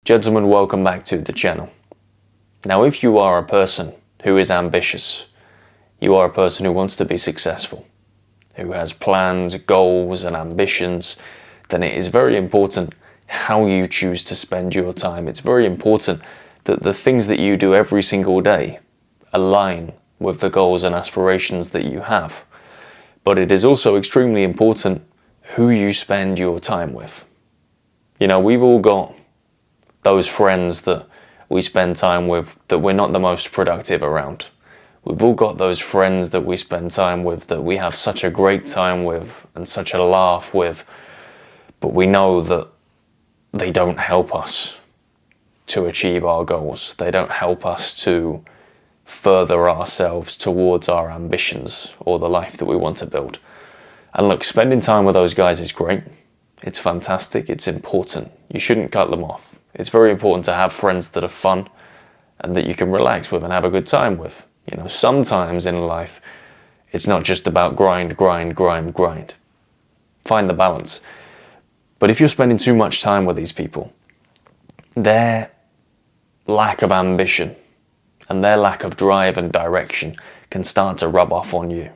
Gentlemen, welcome back to the channel. Now, if you are a person who is ambitious, you are a person who wants to be successful, who has plans, goals and ambitions, then it is very important how you choose to spend your time. It's very important that the things that you do every single day align with the goals and aspirations that you have. But it is also extremely important who you spend your time with. You know, we've all got those friends that we spend time with that we're not the most productive around. We've all got those friends that we spend time with that we have such a great time with and such a laugh with, but we know that they don't help us to achieve our goals. They don't help us to further ourselves towards our ambitions or the life that we want to build. And look, spending time with those guys is great. It's fantastic. It's important. You shouldn't cut them off. It's very important to have friends that are fun and that you can relax with and have a good time with. You know, sometimes in life, it's not just about grind. Find the balance. But if you're spending too much time with these people, their lack of ambition and their lack of drive and direction can start to rub off on you.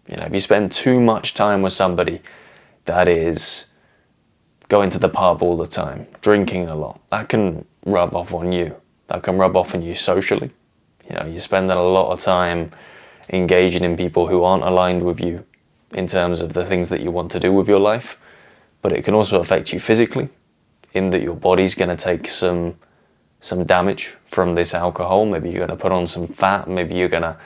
You know, if you spend too much time with somebody that is going to the pub all the time, drinking a lot, that can rub off on you. That can rub off on you socially. You know, you're spending a lot of time engaging in people who aren't aligned with you in terms of the things that you want to do with your life. But it can also affect you physically, in that your body's going to take some damage from this alcohol. Maybe you're going to put on some fat. Maybe you're going to,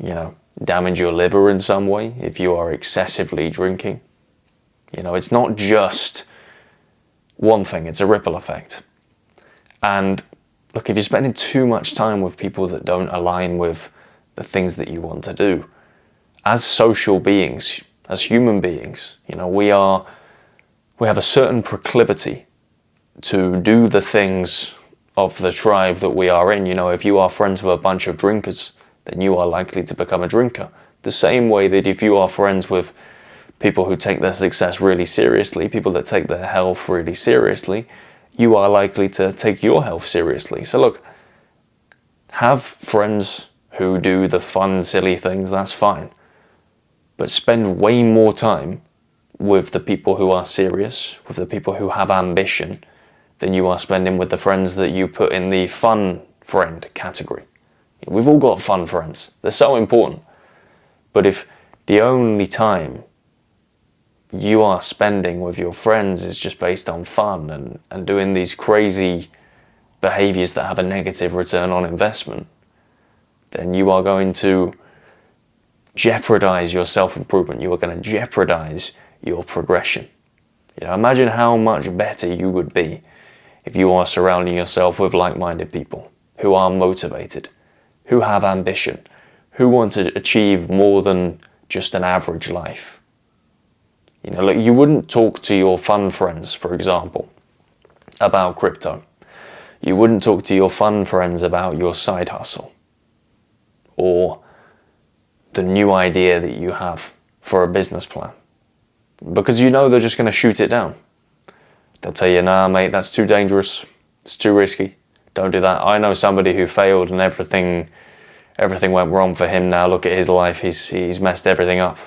you know, damage your liver in some way if you are excessively drinking. You know, it's not just one thing, it's a ripple effect. And look, if you're spending too much time with people that don't align with the things that you want to do, as social beings, as human beings, you know, we have a certain proclivity to do the things of the tribe that we are in. You know, if you are friends with a bunch of drinkers, then you are likely to become a drinker. The same way that if you are friends with people who take their success really seriously, people that take their health really seriously, you are likely to take your health seriously. So look, have friends who do the fun, silly things, that's fine. But spend way more time with the people who are serious, with the people who have ambition, than you are spending with the friends that you put in the fun friend category. We've all got fun friends. They're so important. But if the only time you are spending with your friends is just based on fun and doing these crazy behaviors that have a negative return on investment, then you are going to jeopardize your self-improvement. You are going to jeopardize your progression. You know, imagine how much better you would be if you are surrounding yourself with like-minded people who are motivated, who have ambition, who want to achieve more than just an average life. You know, like, you wouldn't talk to your fun friends, for example, about crypto. You wouldn't talk to your fun friends about your side hustle or the new idea that you have for a business plan, because you know they're just going to shoot it down. They'll tell you, nah, mate, that's too dangerous. It's too risky. Don't do that. I know somebody who failed and everything went wrong for him now. Look at his life. He's messed everything up.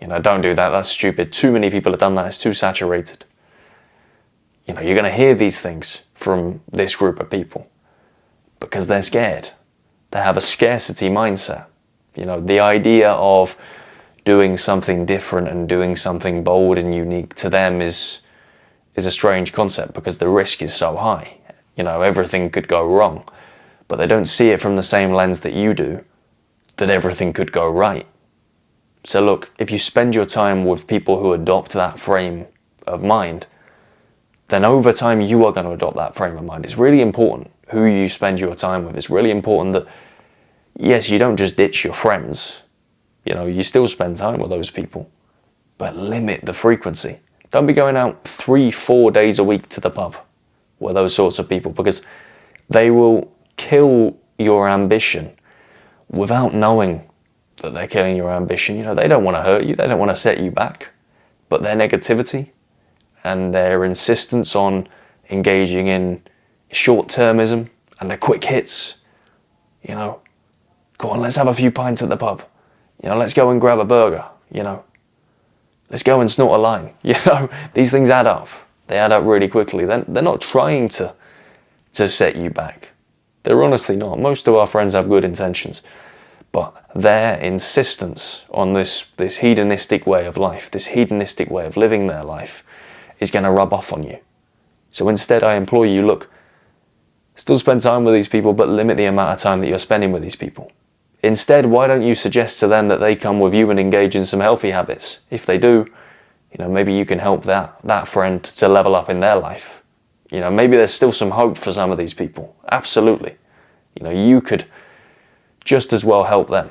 You know, don't do that. That's stupid. Too many people have done that. It's too saturated. You know, you're going to hear these things from this group of people because they're scared. They have a scarcity mindset. You know, the idea of doing something different and doing something bold and unique to them is a strange concept because the risk is so high. You know, everything could go wrong, but they don't see it from the same lens that you do, that everything could go right. So look, if you spend your time with people who adopt that frame of mind, then over time you are going to adopt that frame of mind. It's really important who you spend your time with. It's really important that, yes, you don't just ditch your friends. You know, you still spend time with those people, but limit the frequency. Don't be going out 3-4 days a week to the pub with those sorts of people, because they will kill your ambition without knowing that they're killing your ambition. You know, they don't want to hurt you. They don't want to set you back. But their negativity and their insistence on engaging in short-termism and the quick hits. You know, go on, let's have a few pints at the pub. You know, let's go and grab a burger. You know, let's go and snort a line. You know, these things add up. They add up really quickly. They're not trying to set you back. They're honestly not. Most of our friends have good intentions, but their insistence on this hedonistic way of life, this hedonistic way of living their life, is going to rub off on you. So instead, I implore you, look, still spend time with these people, but limit the amount of time that you're spending with these people. Instead, why don't you suggest to them that they come with you and engage in some healthy habits? If they do, you know, maybe you can help that friend to level up in their life. You know, maybe there's still some hope for some of these people. Absolutely. You know, you could just as well help them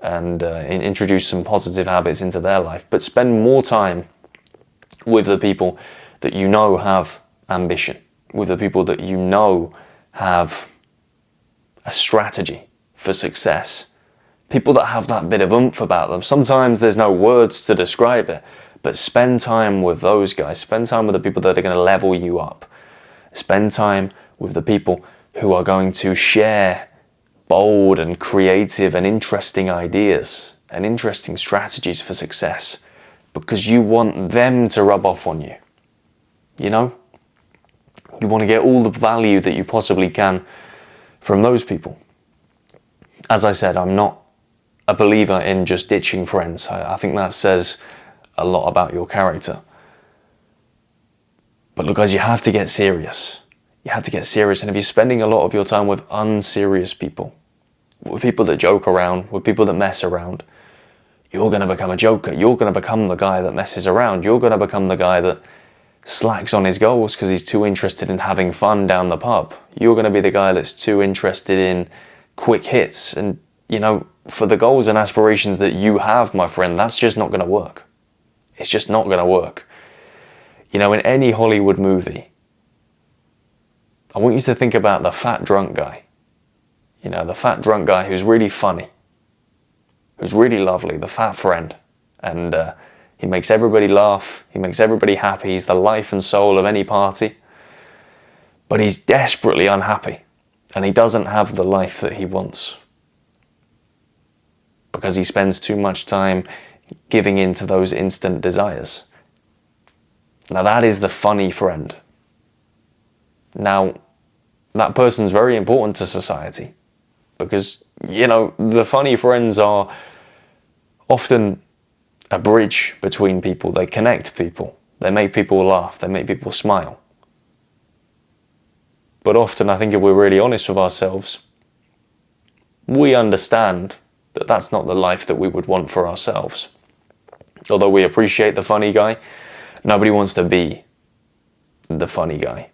and introduce some positive habits into their life, but spend more time with the people that you know have ambition, with the people that you know have a strategy for success, people that have that bit of oomph about them. Sometimes there's no words to describe it, but spend time with those guys. Spend time with the people that are going to level you up. Spend time with the people who are going to share bold and creative and interesting ideas and interesting strategies for success, because you want them to rub off on you. You know? You want to get all the value that you possibly can from those people. As I said, I'm not a believer in just ditching friends. I think that says a lot about your character. But look, guys, you have to get serious. You have to get serious. And if you're spending a lot of your time with unserious people, with people that joke around, with people that mess around, you're going to become a joker. You're going to become the guy that messes around. You're going to become the guy that slacks on his goals because he's too interested in having fun down the pub. You're going to be the guy that's too interested in quick hits. And, you know, for the goals and aspirations that you have, my friend, that's just not going to work. It's just not going to work. You know, in any Hollywood movie, I want you to think about the fat drunk guy. You know, the fat drunk guy who's really funny, who's really lovely, the fat friend. And he makes everybody laugh, he makes everybody happy, he's the life and soul of any party. But he's desperately unhappy, and he doesn't have the life that he wants, because he spends too much time giving in to those instant desires. Now that is the funny friend. Now, that person's very important to society, because, you know, the funny friends are often a bridge between people. They connect people. They make people laugh. They make people smile. But often, I think if we're really honest with ourselves, we understand that that's not the life that we would want for ourselves. Although we appreciate the funny guy, nobody wants to be the funny guy.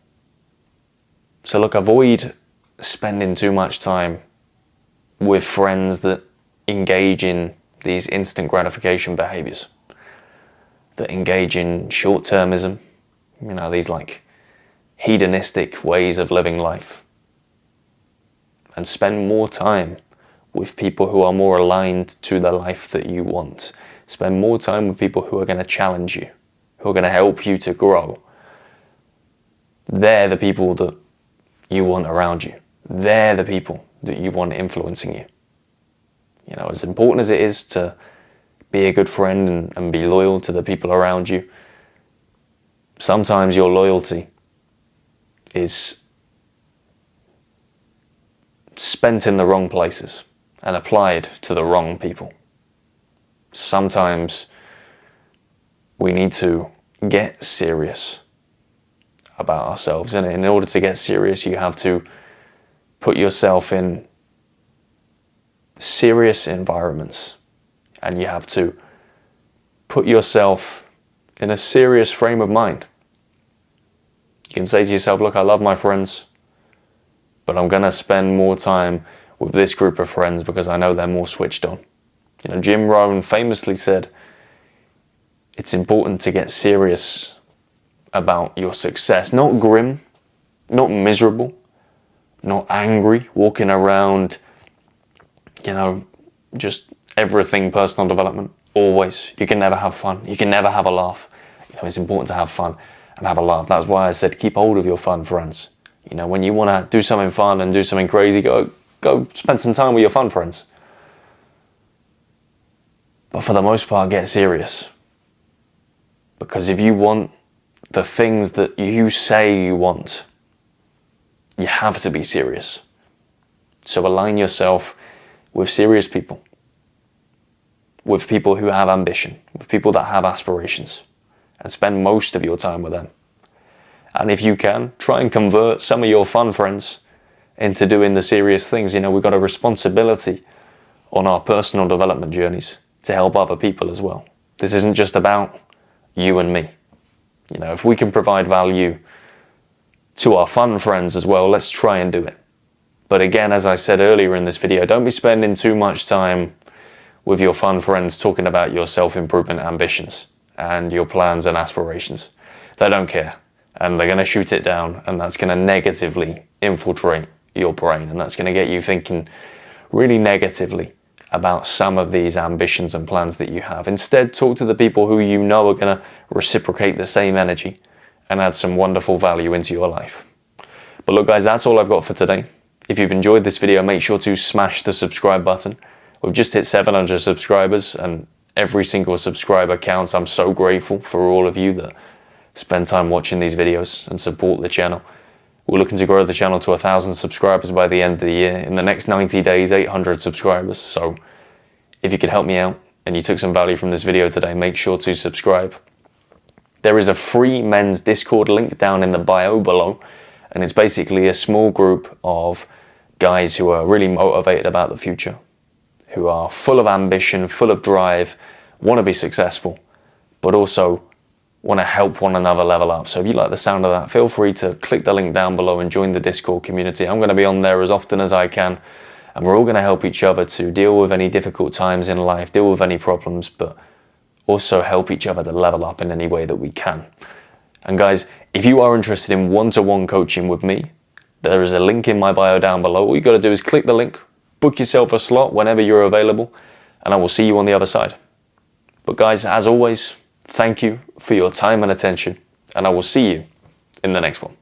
So look, avoid spending too much time with friends that engage in these instant gratification behaviors, that engage in short-termism, you know, these like hedonistic ways of living life. And spend more time with people who are more aligned to the life that you want. Spend more time with people who are going to challenge you, who are going to help you to grow. They're the people that you want around you. They're the people that you want influencing you. You know, as important as it is to be a good friend and be loyal to the people around you, sometimes your loyalty is spent in the wrong places and applied to the wrong people. Sometimes we need to get serious about ourselves, and in order to get serious, you have to put yourself in serious environments, and you have to put yourself in a serious frame of mind. You can say to yourself, look, I love my friends, but I'm going to spend more time with this group of friends because I know they're more switched on. You know, Jim Rohn famously said, it's important to get serious about your success, not grim, not miserable, not angry, walking around, you know, just everything personal development, always. You can never have fun. You can never have a laugh. You know, it's important to have fun. and have a laugh. That's why I said keep hold of your fun friends. You know, when you want to do something fun and do something crazy, go spend some time with your fun friends. But for the most part, get serious. Because if you want the things that you say you want, you have to be serious. So align yourself with serious people, with people who have ambition, with people that have aspirations, and spend most of your time with them. And if you can, try and convert some of your fun friends into doing the serious things. You know, we've got a responsibility on our personal development journeys to help other people as well. This isn't just about you and me. You know, if we can provide value to our fun friends as well, let's try and do it. But again, as I said earlier in this video, don't be spending too much time with your fun friends talking about your self-improvement ambitions and your plans and aspirations. They don't care, and they're going to shoot it down, and that's going to negatively infiltrate your brain, and that's going to get you thinking really negatively about some of these ambitions and plans that you have. Instead, talk to the people who you know are going to reciprocate the same energy and add some wonderful value into your life. But look guys, that's all I've got for today. If you've enjoyed this video, make sure to smash the subscribe button. We've just hit 700 subscribers, and every single subscriber counts. I'm so grateful for all of you that spend time watching these videos and support the channel. We're looking to grow the channel to 1,000 subscribers by the end of the year. In the next 90 days, 800 subscribers. So if you could help me out and you took some value from this video today, make sure to subscribe. There is a free men's Discord link down in the bio below, and it's basically a small group of guys who are really motivated about the future, who are full of ambition, full of drive, want to be successful, but also want to help one another level up. So if you like the sound of that, feel free to click the link down below and join the Discord community. I'm going to be on there as often as I can, and we're all going to help each other to deal with any difficult times in life, deal with any problems, but also help each other to level up in any way that we can. And guys, if you are interested in one-to-one coaching with me, there is a link in my bio down below. All you got to do is click the link, book yourself a slot whenever you're available, and I will see you on the other side. But guys, as always, thank you for your time and attention, and I will see you in the next one.